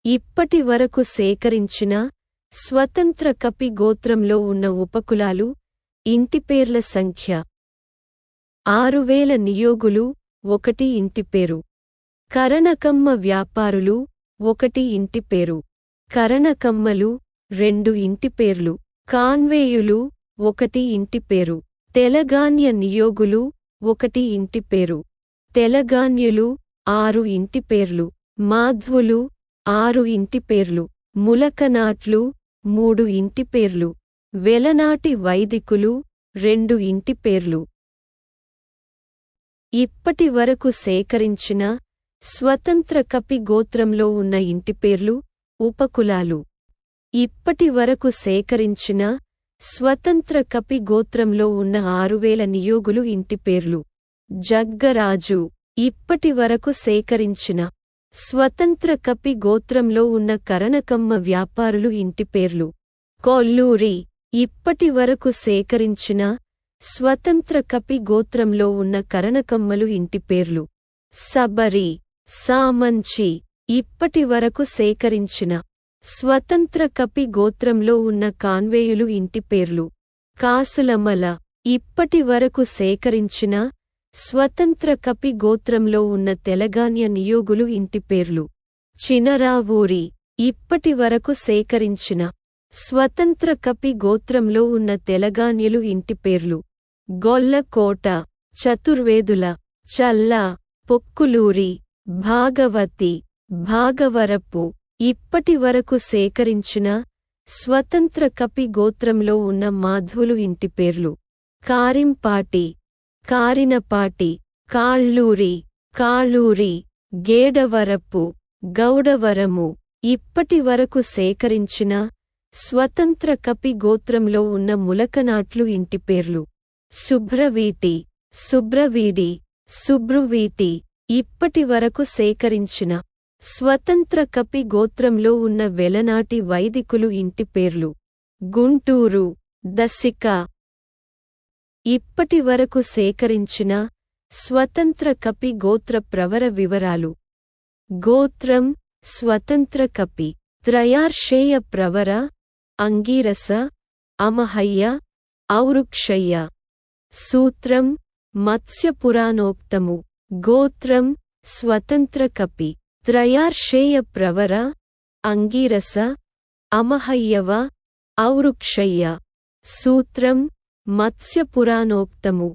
ఇప్పటి వరకు సేకరించిన స్వతంత్ర కపి గోత్రంలో ఉన్న ఉపకులాలు ఇంటిపేర్ల సంఖ్య 6000 నియోగులు 1 ఇంటిపేరు. కరణకమ్మ వ్యాపారులు 1 ఇంటిపేరు. కరణకమ్మలు 2 ఇంటిపేర్లు. కాన్వేయులు 1 ఇంటిపేరు. తెలగాన్య నియోగులు 1 ఇంటిపేరు. తెలగాన్యులు 6 ఇంటిపేర్లు. మాధ్వులు 6 ఇంటిపేర్లు. ములకనాట్లు 3 ఇంటిపేర్లు. వెలనాటి వైదికులు 2 ఇంటిపేర్లు. ఇప్పటి వరకు సేకరించిన స్వతంత్ర కపి గోత్రంలో ఉన్న ఇంటిపేర్లు ఉపకులాలు. ఇప్పటి వరకు సేకరించిన స్వతంత్ర కపి గోత్రంలో ఉన్న 6000 నియోగులు ఇంటిపేర్లు. జగ్గరాజు. ఇప్పటి వరకు సేకరించిన స్వతంత్ర కపి గోత్రంలో ఉన్న కరణకమ్మ వ్యాపారులు ఇంటిపేర్లు. కొల్లూరి. ఇప్పటి వరకు సేకరించిన స్వతంత్ర కపి గోత్రంలో ఉన్న కరణకమ్మలు ఇంటిపేర్లు. సబరి. సామంచి. ఇప్పటి వరకు సేకరించిన స్వతంత్ర కపి గోత్రంలో ఉన్న కాన్వేయులు ఇంటిపేర్లు. కాసులమల. ఇప్పటి వరకు సేకరించిన స్వతంత్ర కపి గోత్రంలో ఉన్న తెలగాన్య నియోగులు ఇంటిపేర్లు. చినరావూరి. ఇప్పటి వరకు సేకరించిన స్వతంత్ర కపి గోత్రంలో ఉన్న తెలగాన్యులు ఇంటిపేర్లు. గొల్లకోట. చతుర్వేదుల. చల్ల. పొక్కులూరి. భాగవతి. భాగవరపు. ఇప్పటి వరకు సేకరించిన స్వతంత్ర కపి గోత్రంలో ఉన్న మాధ్వులు ఇంటిపేర్లు. కారింపాటి. కారినపాటి. కాళ్ళూరి. కాళూరి. గేడవరపు. గౌడవరము. ఇప్పటి వరకు సేకరించిన స్వతంత్ర కపి గోత్రంలో ఉన్న ములకనాట్లు ఇంటిపేర్లు. శుభ్రవీటి. శుభ్రవీడి. శుభ్రువీటి. ఇప్పటి వరకు సేకరించిన స్వతంత్ర కపి గోత్రంలో ఉన్న వెలనాటి వైదికులు ఇంటిపేర్లు. గుంటూరు. దశిక. ఇప్పటి వరకు సేకరించిన స్వతంత్ర కపి గోత్ర ప్రవర వివరాలు. గోత్రం స్వతంత్ర కపి. త్రయార్షేయ ప్రవర అంగీరస అమహయ్య ఔరుక్షయ్య. సూత్రం మత్స్యపురాణోక్తము. గోత్రం స్వతంత్ర కపి. త్రయార్షేయ ప్రవర అంగీరస అమహయ్యవ ఔరుక్షయ్య. సూత్రం మత్స్యపురాణోక్తము.